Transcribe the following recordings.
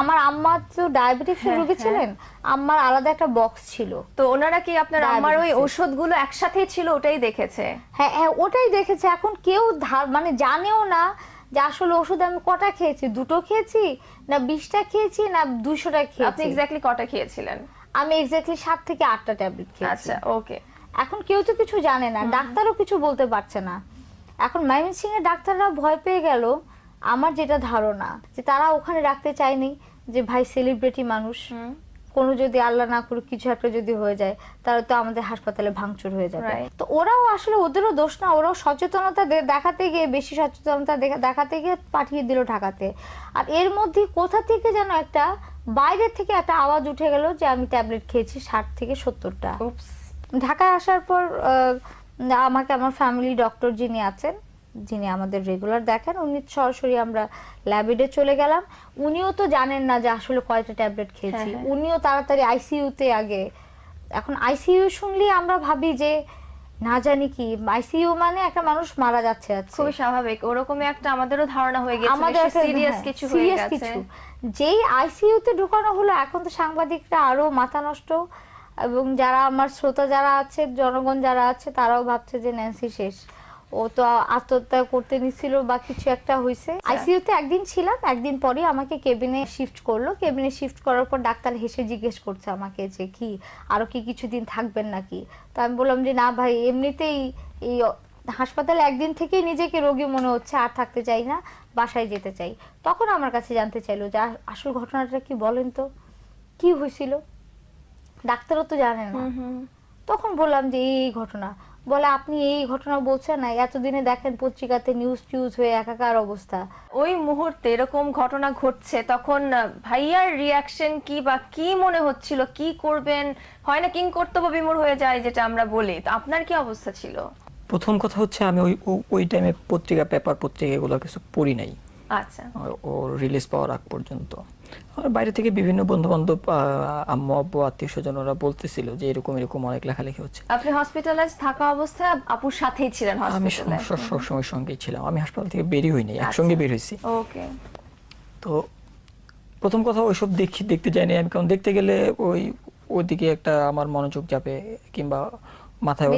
আমার আম্মা তো ডায়াবেটিক্স রোগী ছিলেন, আম্মার আলাদা একটা বক্স ছিল। তো ওনারা কি আপনার আম্মার ওই ওষুধগুলো একসাথেই ছিল ওটাই দেখেছে? হ্যাঁ হ্যাঁ, ওটাই দেখেছে। এখন কেউ মানে জানেও না যে আসলে ওষুধ আমি কটা খেয়েছি, দুটো খেয়েছি না 20টা খেয়েছি না 200টা খেয়েছি। আপনি এক্স্যাক্টলি কটা খেয়েছিলেন? আমি এক্স্যাক্টলি 7 থেকে 8টা ট্যাবলেট খেয়েছি। আচ্ছা, ওকে। এখন কেউ তো কিছু জানে না, ডাক্তারও কিছু বলতে পারছে না। এখন ময়মনসিংহের ডাক্তাররা ভয় পেয়ে গেল। আমার যেটা ধারণা যে তারা ওখানে রাখতে চায়নি, যে ভাই সেলিব্রিটি মানুষ, কোনো যদি আল্লাহ না করুক কিছু একটা যদি হয়ে যায় তাহলে তো আমাদের হাসপাতালে ভাঙচুর হয়ে যাবে। তো ওরাও আসলে, ওদেরও দোষ না, ওরাও সচেতনতা দেখাতে গিয়ে, বেশি সচেতনতা দেখাতে গিয়ে পাঠিয়ে দিল ঢাকাতে। আর এর মধ্যে কোথা থেকে যেন একটা বাইরের থেকে একটা আওয়াজ উঠে গেল যে আমি ট্যাবলেট খেয়েছি 60 থেকে 70টা। ঢাকায় আসার পর আমাকে আমার ফ্যামিলি ডক্টর যিনি আছেন, যিনি আমাদের রেগুলার দেখেন, উনি সরাসরি আমরা ল্যাবেডে চলে গেলাম। উনিও তো জানেন না যে আসলে কয়টা ট্যাবলেট খেয়েছি। উনিও তাড়াতাড়ি আইসিইউতে আগে। এখন আইসিইউ শুনলেই আমরা ভাবি যে না জানি কি, আইসিইউ মানে একটা মানুষ মারা যাচ্ছে। খুবই স্বাভাবিক, ওরকমই একটা আমাদেরও ধারণা হয়ে গেছে আমাদের সিরিয়াস কিছু হয়ে গেছে। যেই আইসিইউতে ঢোকানো হলো, এখন তো সাংবাদিকরা আরো মাথা নষ্ট, এবং যারা আমার শ্রোতা যারা আছে, জনগণ যারা আছে, তারাও ভাবছে যে ন্যান্সি শেষ, ও তো আত্মহত্যা করতে নিছিল বা কিছু একটা হয়েছে। আইসিইউতে একদিন ছিলাম, একদিন পরে আমাকে কেবিনে শিফট করলো। কেবিনে শিফট করার পর ডাক্তার হেসে জিজ্ঞেস করছে আমাকে যে কি আরো কি কিছুদিন থাকবেন নাকি। তো আমি বললাম যে না ভাই, এমনিতেই এই হাসপাতালে একদিন থেকেই নিজেকে রোগী মনে হচ্ছে, আর থাকতে চাই না, বাসায় যেতে চাই। তখন আমার কাছে জানতে চাইলো যে আসল ঘটনাটা কি, বলেন তো কি হয়েছিল। ডাক্তারও তো জানেন না। তখন বললাম যে এই ঘটনা। বলে আপনি এই ঘটনা বলছেন না, এতদিনে দেখেন পত্রিকাতে নিউজ টিউজ হয়ে একাকার অবস্থা। ওই মুহূর্তে এরকম ঘটনা ঘটছে, তখন ভাইয়ার রিয়াকশন কি, বা কি মনে হচ্ছিল, কি করবেন? হয় না কিং কর্তব্য বিমূঢ় হয়ে যায় যেটা আমরা বলি, তো আপনার কি অবস্থা ছিল? প্রথম কথা হচ্ছে আমি ওই টাইমে পত্রিকা, পেপার পত্রিকা এগুলো কিছু পড়ি নাই। আচ্ছা। ও রিলিজ পাওয়ার আগ পর্যন্ত বাইরে থেকে বিভিন্ন বন্ধু বান্ধব, আম্মু আব্বু আত্মীয় স্বজন ওরা বলতেছিল যে এরকম এরকম অনেক লেখালেখি হচ্ছে। আপনি হসপিটালাইজ থাকা অবস্থায় আপুর সাথেই ছিলেন হসপিটালে? আমি সবসময় সঙ্গেই ছিলাম। আমি হাসপাতাল থেকে বেরিয়ে হইনি, একসঙ্গে বের হয়েছি। ওকে। তো প্রথম কথা ওইসব দেখতে যাইনি আমি, কারণ দেখতে গেলে ওইদিকে একটা আমার মনোযোগ যাবে, কিংবা মাথায়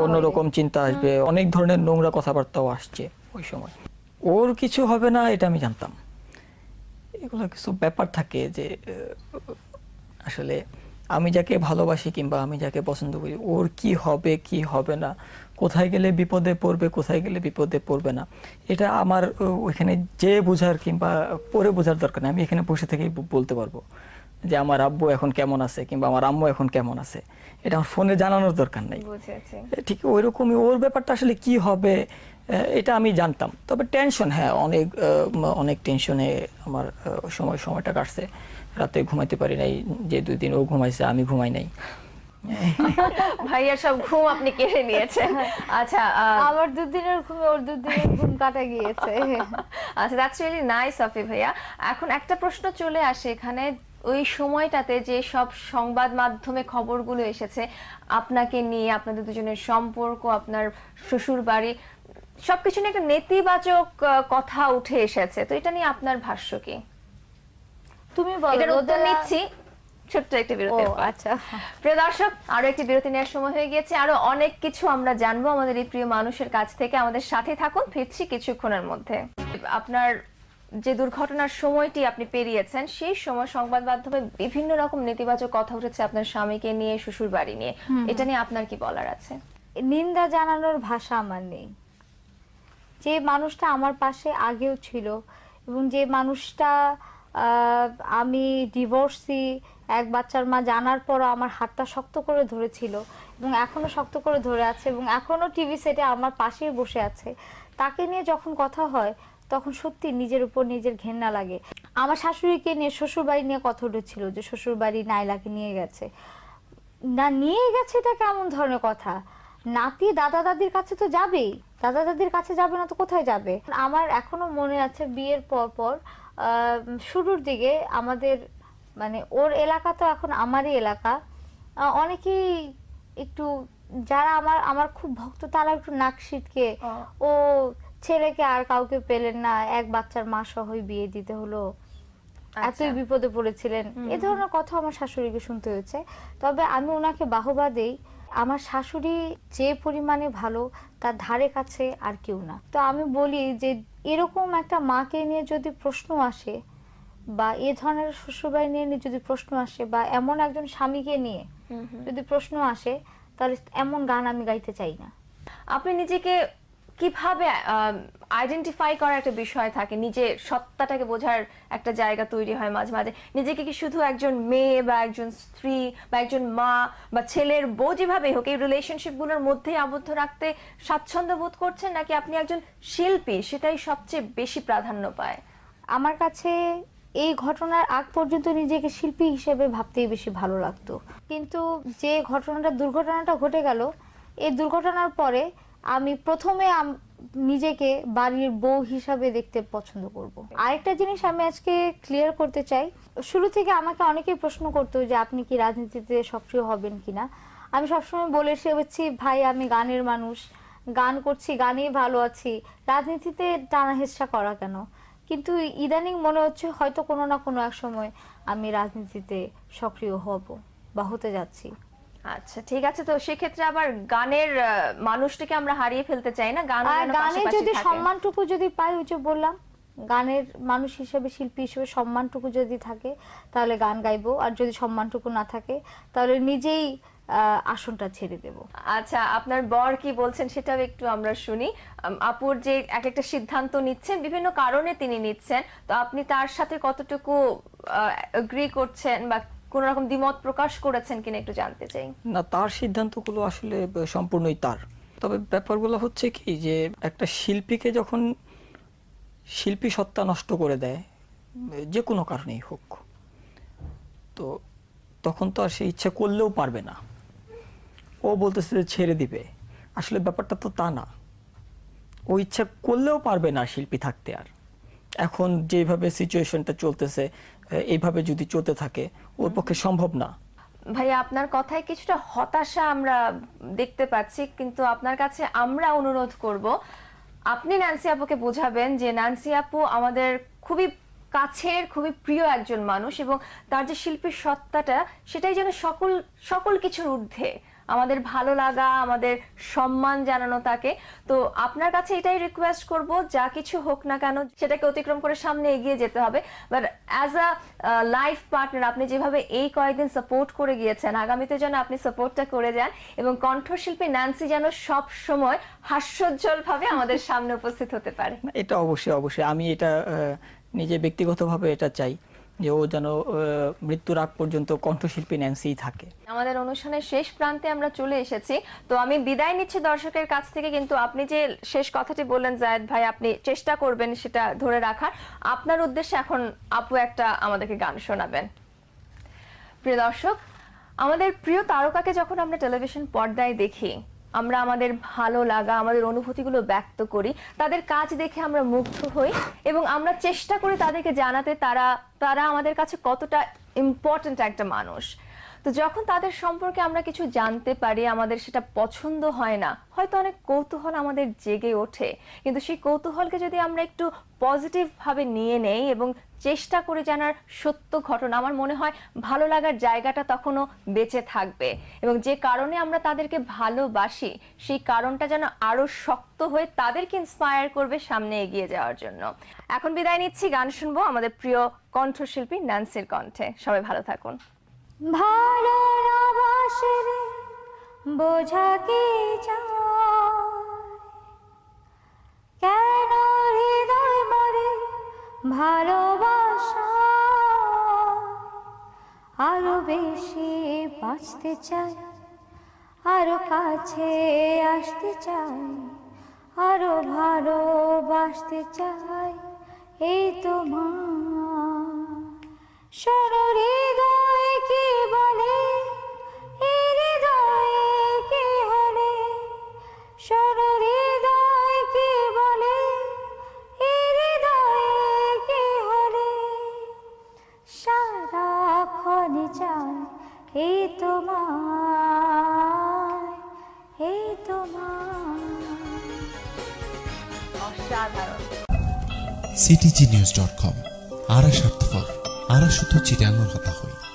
অন্যরকম চিন্তা আসবে, অনেক ধরনের নোংরা কথাবার্তাও আসছে ওই সময়। ওর কিছু হবে না এটা আমি জানতাম। এগুলো কিছু ব্যাপার থাকে যে আসলে আমি যাকে ভালোবাসি কিংবা আমি যাকে পছন্দ করি, ওর কি হবে কি হবে না, কোথায় গেলে বিপদে পড়বে কোথায় গেলে বিপদে পড়বে না, এটা আমার ওইখানে যে বোঝার কিংবা পরে বোঝার দরকার নেই। আমি এখানে বসে থেকেই বলতে পারবো যে আমার আব্বু এখন কেমন আছে কিংবা আমার আম্মু এখন কেমন আছে, এটা আমার ফোনে জানানোর দরকার নেই। ঠিক ওইরকমই ওর ব্যাপারটা আসলে কি হবে এটা আমি জানতাম। তবে টেনশন, হ্যাঁ অনেক টেনশনে আমার সময়টা কাটছে। রাতে ঘুমাইতে পারি নাই, যে 2 দিন ও ঘুমাইছে আমি ঘুমাই নাই। ভাইয়া সব ঘুম আপনি কেড়ে নিয়েছেন। আচ্ছা, আমার 2 দিনের ঘুমে ওর 2 দিনের ঘুম কাটা গিয়েছে। আচ্ছা, that's really nice of you ভাইয়া। এখন একটা প্রশ্ন চলে আসে এখানে, ওই সময়টাতে যে সব সংবাদ মাধ্যমে খবরগুলো এসেছে আপনাকে নিয়ে, আপনাদের দুজনের সম্পর্ক, আপনার শ্বশুর বাড়ি, সবকিছু নিয়ে একটা নেতিবাচক কথা উঠে এসেছে, তো এটা নিয়ে আপনার ভাষ্য কি? তুমি বলো। এটার উত্তর নিচ্ছি ছোট্ট একটি বিরতি। আচ্ছা প্রিয় দর্শক, আরো একটি বিরতি নেওয়ার সময় হয়ে গিয়েছে। আরো অনেক কিছু আমরা জানবো আমাদের এই প্রিয় মানুষের কাছ থেকে। আমাদের সাথে থাকুন, ফিরছি কিছুক্ষণের মধ্যে। আপনার যে দুর্ঘটনার সময়টি আপনি পেরিয়েছেন, সেই সময় সংবাদ মাধ্যমে বিভিন্ন রকম নেতিবাচক কথা উঠেছে আপনার স্বামীকে নিয়ে, শ্বশুর বাড়ি নিয়ে, এটা নিয়ে আপনার কি বলার আছে? নিন্দা জানানোর ভাষা আমার নেই। যে মানুষটা আমার পাশে আগেও ছিল, এবং যে মানুষটা আমি ডিভোর্সি, এক বাচ্চার মা জানার পরও আমার হাতটা শক্ত করে ধরেছিল এবং এখনো শক্ত করে ধরে আছে, এবং এখনো টিভি সেটে আমার পাশেই বসে আছে, তাকে নিয়ে যখন কথা হয় তখন সত্যি নিজের উপর নিজের ঘেন্না লাগে। আমার শাশুড়িকে নিয়ে, শ্বশুর বাড়ি নিয়ে কথা উঠেছিল যে শ্বশুর বাড়ি নাইলাকে নিয়ে গেছে। না, নিয়ে গেছে এটা কেমন ধরনের কথা? নাতি দাদা দাদির কাছে তো যাবেই, দাদা দাদির কাছে যাবে না তো কোথায় যাবে? আমার এখনো মনে আছে বিয়ের পর শুরুর দিকে আমাদের, মানে ওর এলাকা তো এখন আমারই এলাকা, অনেকেই একটু, যারা আমার খুব ভক্ত, তারা একটু নাক সিটকে, ও ছেলেকে আর কাউকে পেলেন না, এক বাচ্চার মা সহই বিয়ে দিতে হলো, এতই বিপদে পড়েছিলেন, এ ধরনের কথা আমার শাশুড়িকে শুনতে হয়েছে। তবে আমি ওনাকে বাহবা দেই, আমার শাশুড়ি যে পরিমাণে ভালো তার ধারে কাছে আর কেউ না। তো আমি বলি যে এরকম একটা মাকে নিয়ে যদি প্রশ্ন আসে, বা এ ধরনের শ্বশুরবাড়ি নিয়ে যদি প্রশ্ন আসে, বা এমন একজন স্বামীকে নিয়ে যদি প্রশ্ন আসে, তাহলে এমন গান আমি গাইতে চাই না। আপনি নিজেকে কিভাবে আইডেন্টিফাই করার একটা বিষয় থাকে, নিজের সত্তাটাকে বোঝার একটা জায়গা তৈরি হয় মাঝে মাঝে। নিজেকে কি শুধু একজন মেয়ে বা একজন স্ত্রী বা একজন মা বা ছেলের বউ যেভাবে হোক এই রিলেশনশিপ গুলোর মধ্যেই আবদ্ধ রাখতে স্বাচ্ছন্দ্য বোধ করছেন, নাকি আপনি একজন শিল্পী সেটাই সবচেয়ে বেশি প্রাধান্য পায়? আমার কাছে এই ঘটনার আগ পর্যন্ত নিজেকে শিল্পী হিসেবে ভাবতেই বেশি ভালো লাগতো, কিন্তু যে দুর্ঘটনাটা ঘটে গেল, এই দুর্ঘটনার পরে আমি প্রথমে নিজেকে বাড়ির বউ হিসাবে দেখতে পছন্দ করব। আরেকটা জিনিস আমি আজকে ক্লিয়ার করতে চাই, শুরু থেকে আমাকে অনেকেই প্রশ্ন করতো যে আপনি কি রাজনীতিতে সক্রিয় হবেন কিনা। আমি সবসময় বলে এসেছি, ভাই আমি গানের মানুষ, গান করছি, গানেই ভালো আছি, রাজনীতিতে টানা হেঁচড়া করা কেন। কিন্তু ইদানিং মনে হচ্ছে হয়তো কোনো না কোনো এক সময় আমি রাজনীতিতে সক্রিয় হব বা হতে যাচ্ছি। আচ্ছা ঠিক আছে, তো সেক্ষেত্রে আবার গানের মানুষটাকে আমরা হারিয়ে ফেলতে চাই না, গান আর গানে যদি সম্মানটুকু যদি পাই, ওই যে বললাম গানের মানুষ হিসেবে, শিল্পী হিসেবে সম্মানটুকু যদি থাকে তাহলে গান গাইবো, আর যদি সম্মানটুকু না থাকে তাহলে নিজেই আসনটা ছেড়ে দেব। আচ্ছা, আপনার বর কি বলছেন সেটাও একটু আমরা শুনি। আপুর যে এক একটা সিদ্ধান্ত নিচ্ছেন, বিভিন্ন কারণে তিনি নিচ্ছেন, তো আপনি তার সাথে কতটুকু এগ্রি করছেন বা কোন রকম দ্বিমত প্রকাশ করেছেন কিনা একটু জানতে চাই। না, তার সিদ্ধান্তগুলো আসলে সম্পূর্ণই তার। তবে ব্যাপারগুলো হচ্ছে কি, যে একটা শিল্পীকে যখন শিল্পী সত্তা নষ্ট করে দেয়, যে কোনো কারণেই হোক, তো তখন তো আর সে ইচ্ছা করলেও পারবে না। ও বলতেছে যে ছেড়ে দিবে, আসলে ব্যাপারটা তো তা না। ও ইচ্ছা করলেও পারবে না শিল্পী থাকতে। আর এখন যেভাবে সিচুয়েশনটা চলতেছে, এইভাবে যদি চলতে থাকে, ওর পক্ষে সম্ভব না। ভাইয়া, আপনার কথায় কিছুটা হতাশা আমরা দেখতে পাচ্ছি, কিন্তু আপনার কাছে আমরা অনুরোধ করব আপনি ন্যান্সি আপুকে বোঝাবেন যে ন্যান্সি আপু আমাদের খুবই কাছের, খুবই প্রিয় একজন মানুষ, এবং তার যে শিল্পীর সত্তাটা সেটাই যেন সকল কিছুর ঊর্ধ্বে। আমাদের ভালো লাগা, আমাদের সম্মান জানানো তাকে। তো আপনার কাছে এটাই রিকোয়েস্ট করব, যা কিছু হোক না কেন সেটাকে অতিক্রম করে সামনে এগিয়ে যেতে হবে। But as a life partner আপনি যেভাবে এই কয়েকদিন সাপোর্ট করে গিয়েছেন, আগামীতে যেন আপনি সাপোর্টটা করে যান, এবং কণ্ঠশিল্পী ন্যান্সি যেন সব সময় হাস্যোজ্জ্বল ভাবে আমাদের সামনে উপস্থিত হতে পারে। এটা অবশ্যই আমি এটা নিজে ব্যক্তিগতভাবে এটা চাই যে ও যেন মৃত্যুর আগ পর্যন্ত কণ্ঠশিল্পী ন্যান্সিই থাকে। আমাদের অনুষ্ঠানের শেষ প্রান্তে আমরা চলে এসেছি, তো আমি বিদায় নিচ্ছি দর্শকের কাছ থেকে, কিন্তু আপনি যে শেষ কথাটি বললেন জায়েদ ভাই, আপনি চেষ্টা করবেন সেটা ধরে রাখার। আপনার উদ্দেশ্যে এখন আপু একটা আমাদেরকে গান শোনাবেন। প্রিয় দর্শক, আমাদের প্রিয় তারকাকে যখন আমরা টেলিভিশন পর্দায় দেখি, আমরা আমাদের ভালো লাগা, আমাদের অনুভূতিগুলো ব্যক্ত করি, তাদের কাজ দেখে আমরা মুগ্ধ হই, এবং আমরা চেষ্টা করি তাদেরকে জানাতে তারা আমাদের কাছে কতটা ইম্পর্ট্যান্ট একটা মানুষ। তো যখন তাদের সম্পর্কে আমরা কিছু জানতে পারি, আমাদের সেটা পছন্দ হয় না, হয়তো অনেক কৌতূহল আমাদের জেগে ওঠে, কিন্তু সেই কৌতূহলকে যদি আমরা একটু পজিটিভ ভাবে নিয়ে নেই এবং চেষ্টা করে জানার সত্য ঘটনা, আমার মনে হয় ভালো লাগার জায়গাটা তখনও বেঁচে থাকবে, এবং যে কারণে আমরা তাদেরকে ভালোবাসি সেই কারণটা যেন আরো শক্ত হয়ে তাদেরকে ইন্সপায়ার করবে সামনে এগিয়ে যাওয়ার জন্য। এখন বিদায় নিচ্ছি, গান শুনবো আমাদের প্রিয় কণ্ঠশিল্পী ন্যান্সির কণ্ঠে। সবাই ভালো থাকুন। ভালো না বাসে রে বোঝা কি যায়, কেন হৃদয় মরে ভালোবাসা, আরো বেশি বাঁচতে চাই, আরো কাছে আসতে চাই, আরো ভালোবাসতে চাই, এই তোমার হৃদয় কি বলে, এই হৃদয়ে কি হলে, হৃদয় কি বলে, এই হৃদয়ে কি হলে, সারাক্ষণ চাই এই তোমার, এই তোমার। অসাধারণ। ctgnews.com, আরা স্বার্থপর, আমরা শুধু চিটাঙৰ কথা হয়